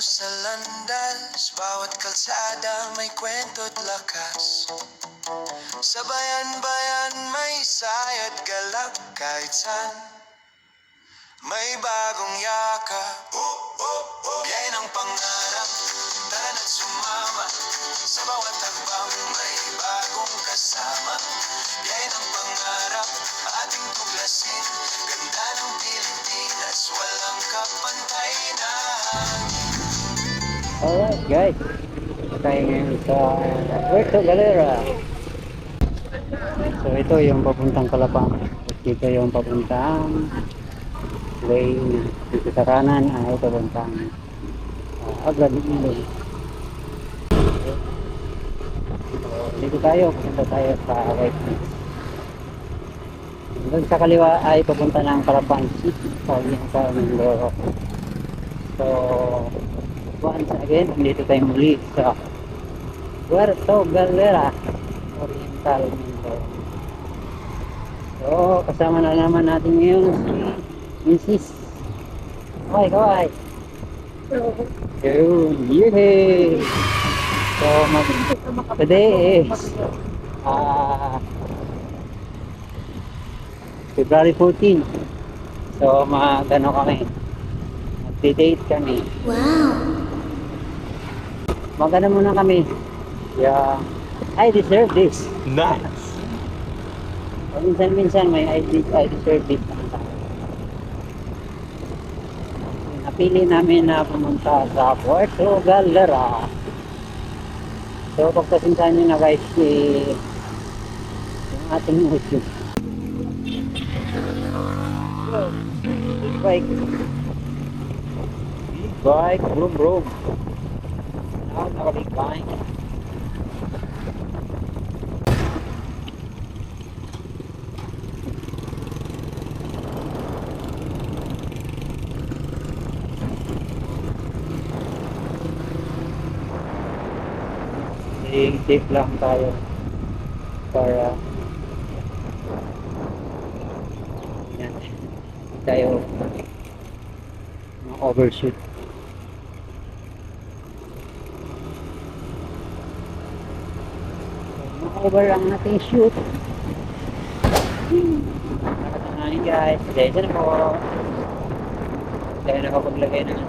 sa landas, bawat kalsada may kwento't lakas. Sa bayan-bayan may sayat galak kahit saan. May bagong yakap, biyay ng pangarap. Tara't sumama, sa bawat hakbang may bagong kasama. Biyay ng pangarap, ating tuklasin. Ganda ng Pilipinas, walang kapantay na hangin. Alright guys, tayo ngayon sa Puerto Galera. So ito yung papuntang Calapang. Dito yung papuntang way na dito sa kanan ay papuntang Agad Ilog. So dito tayo, pupunta tayo sa right beach. Doon sa kaliwa ay papunta ng Calapang City sa Mindoro. So once again, dito tayo muli sa Puerto Galera, Oriental Mindoro. So kasama na naman natin ngayon si Mrs. Kawai. Yun, yehey! So today is February 14. So magano kami, mag-date kami. Wow! Magano muna kami. Yeah, I deserve this. Nice! Minsan may I deserve this. Napili namin na pumunta sa Puerto Galera. So pagpasintahan nyo na guys yung ating YouTube. Big bike, bro. Now naka-big bike. Safe lang tayo para yan, tayo overshoot. Over ang nating shoot. Nakatanahin guys, dahil na po tayo nakapaglagay ng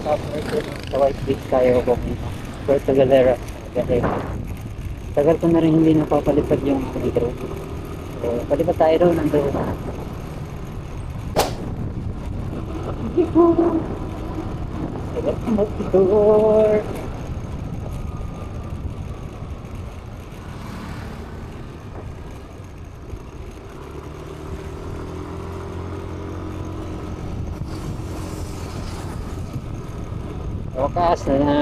sa White Beach tayo pumunta. Puerto Galera. Tagal ko na rin hindi napapalipad yung drone. So, palipad tayo doon, nandoon. Tagal ko mag-tour. Wakas na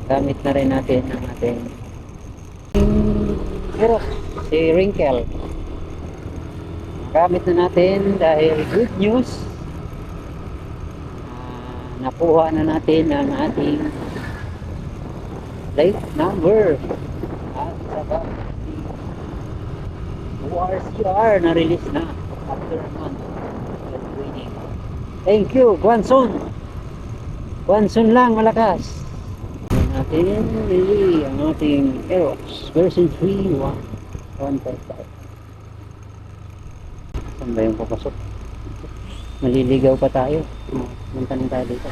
gamit na rin natin ang ating si Wrinkle. Gamit na natin dahil good news, nakuha na natin ang ating plate number at saka ORCR na release na after a month of waiting. Thank you, Guanson lang malakas. Natin really ang ating Aerox version 3 1.5. Saan ba yung papasok? Maliligaw pa tayo. Punta na tayo dito.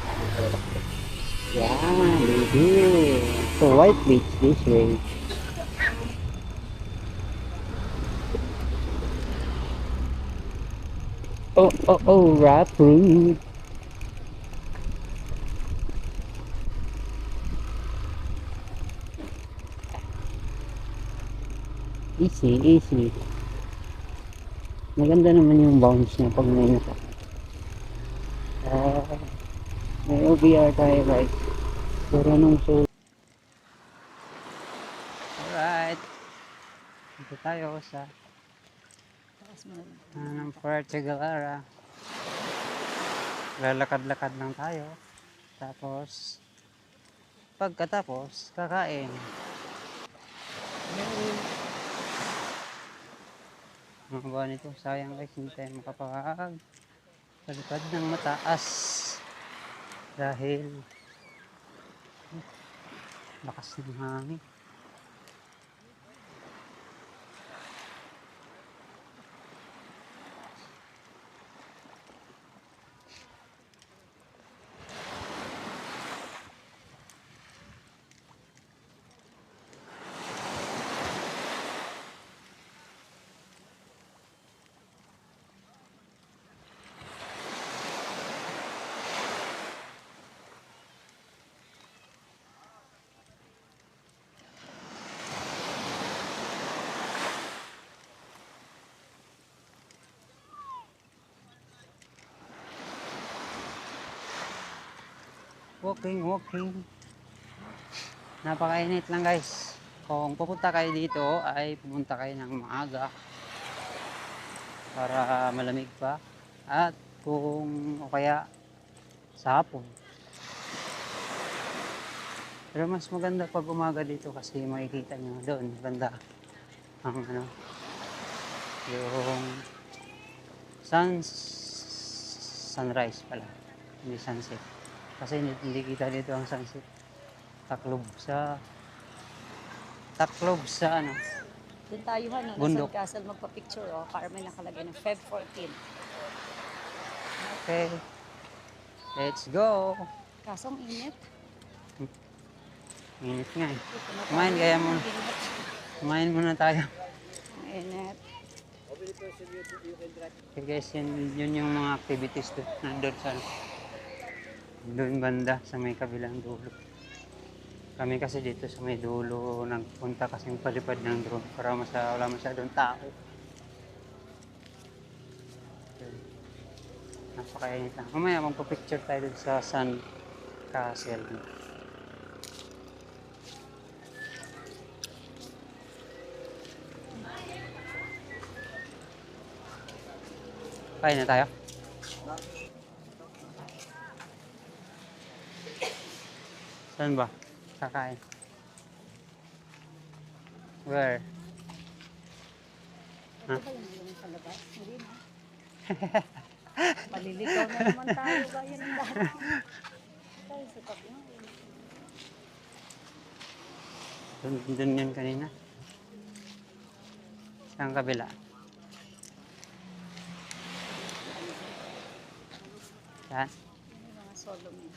Yan, baby. So White Beach this way. Rap room. Easy. Maganda naman yung bounce niya pag may nasa. May OBR tayo guys. Puro nung so. Alright. Dito tayo sa Puerto Galera. Lalakad-lakad lang tayo. Tapos pagkatapos kakain. Mga ba nito, sayang guys, hindi tayo makapag Palipad ng mataas dahil lakas ng hangin. Walking. Napakainit lang guys. Kung pupunta kayo dito ay pumunta kayo ng maaga para malamig pa. At kung o kaya sa hapon. Pero mas maganda pag umaga dito kasi makikita nyo doon banda ang yung sunrise pala, hindi sunset. Kasi hindi kita dito ang sunset. Taklob sa Doon tayo bundok. nasa Castle magpa-picture, Carmen nakalagay ng Feb 14. Okay, let's go. Kaso ang init. Init nga eh. Dito na Kumain tayo. kaya muna. Init. Kumain muna tayo. Ang init. Okay guys, yun yung mga activities doon. Nandun sa doon banda sa may kabilang dulo. Kami kasi dito sa may dulo nagpunta kasi palipad ng drone para wala masyadong tao. Napakainit lang. Mamaya magpa-picture tayo dun sa Sun Castle. Kain na tayo. Saan ba? Kakain. Where? Ito ba yung sa labas? Hindi na. Maliligaw na naman tayo. Gaya ng dati. Tayo sa tabi. Doon yun kanina. Saan kabila? Saan? May mga Solomon.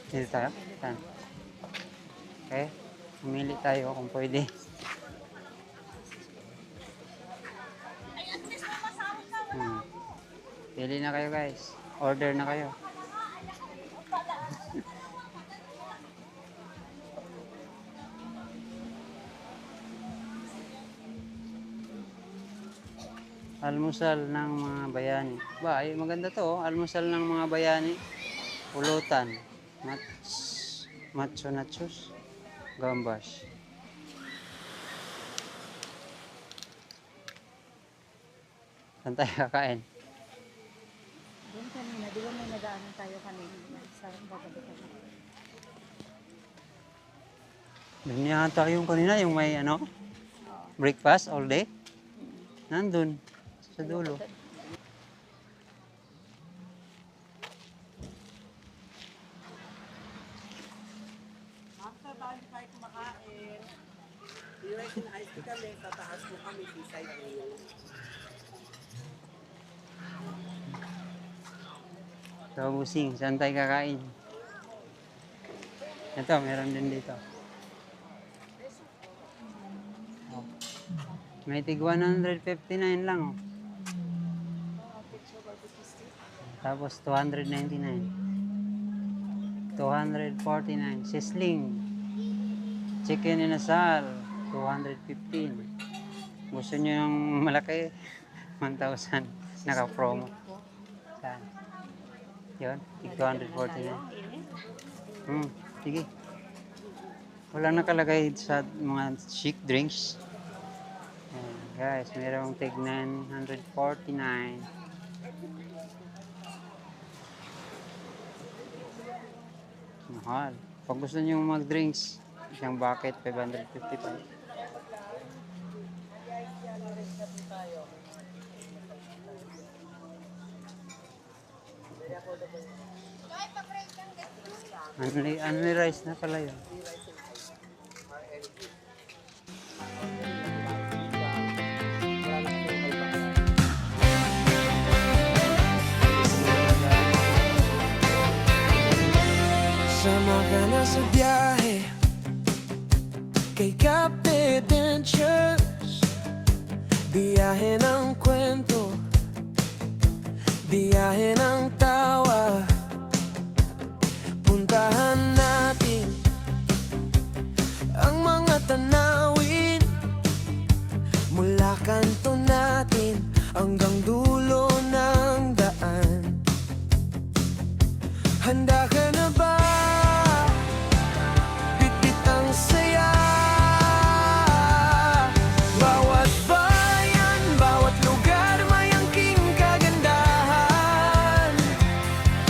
Dito tayo? Saan? Okay. Pumili tayo kung pwede. Pili na kayo guys. Order na kayo. Almusal ng mga bayani. Ba, ay maganda to. Almusal ng mga bayani. Pulutan. Macho nachos. Gambas. Saan tayo kakain? Doon kanina, di ba may nadaanan tayo kanina sa babalikan na. Doon yata yung kanina, yung may breakfast all day. Nandun, sa dulo. After bago tayo kumakain, i-rice and ice kami, tataas po kami seaside meal. So, busing, saan tayo kakain? Ito, meron din dito. Oh. May tig 159 lang. Oh. Tapos 299. 249. Sisling. Chicken inasal. 215. Gusto nyo yung malaki? 1,000. Naka-promo. Saan? Yun, tig 249. Sige. Walang nakalagay sa mga chic drinks. Guys, mayroong tig 949. Mahal. Pag gusto nyo mag-drinks, isang bucket, 555. Only rice na pala yun. Sama ka na sa biyahe kay Cafe Adventures. Biyahe ng kwento, biyahe ng tawa. Puntahan natin ang mga tanawin mula kanto natin hanggang dulo ng daan. Handa ka na ba? Bitbit ang saya. Bawat bayan, bawat lugar may angking kagandahan.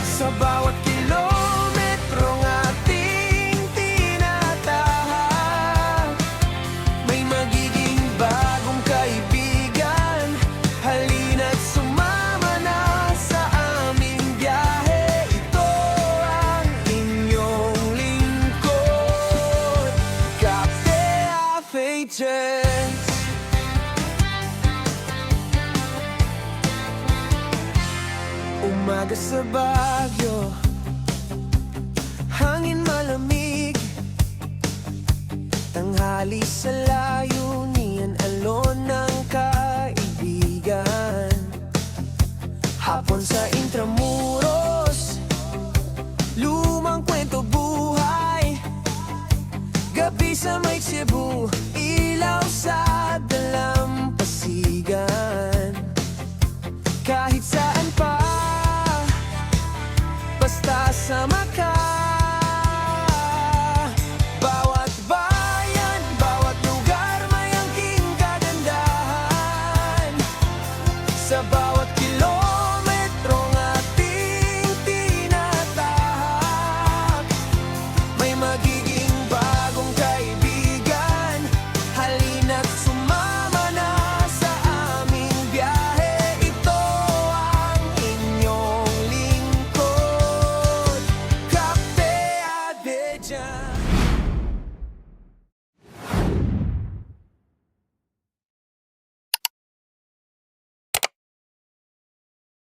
Sa bawat kilometrong ating tinatahak, may magiging bagong kaibigan. Halina't sumama na sa aming biyahe. Ito ang inyong lingkod, Cafe Adventures. Umaga sa Baguio, hangin malamig. Tanghali sa layo,